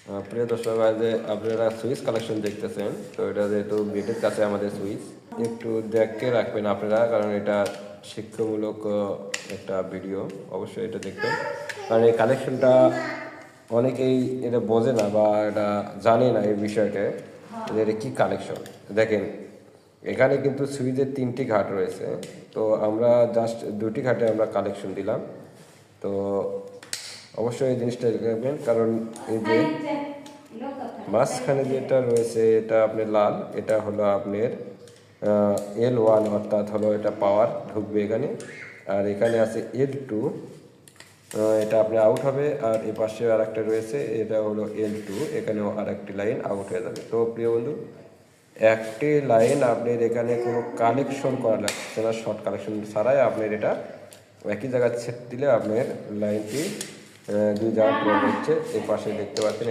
প্রিয় দর্শক, আজ আপনারা সুইচ কালেকশন দেখতেছেন। তো এটা যেহেতু গেটের কাছে আমাদের সুইচ, একটু দেখে রাখবেন আপনারা, কারণ এটা শিক্ষামূলক একটা ভিডিও। অবশ্যই এটা দেখবেন, কারণ এই কালেকশনটা অনেকেই এটা বোঝে না বা এটা জানে না এই বিষয়টা যে এটা কী কালেকশন। দেখেন, এখানে কিন্তু সুইচের 3টি ঘাট রয়েছে। তো আমরা জাস্ট 2টি ঘাটে আমরা কালেকশন দিলাম। তো অবশ্যই এই জিনিসটা দেখবেন, কারণ এই যে মাঝখানে যেটা রয়েছে এটা আপনার লাল, এটা হলো আপনার L1, অর্থাৎ হলো এটা পাওয়ার ঢুকবে এখানে। আর এখানে আছে L2, এটা আপনি আউট হবে। আর এ পাশে আর একটা রয়েছে, এটা হলো L2, এখানেও আর একটি লাইন আউট হয়ে যাবে। তো প্রিয় বন্ধু, একটি লাইন আপনার এখানে কোনো কালেকশন করা লাগছে না, শর্ট কালেকশন ছাড়াই আপনার এটা একই জায়গায় সেট দিলে আপনার লাইনটি 2 জায়গায় হচ্ছে। এর পাশে দেখতে পাচ্ছেন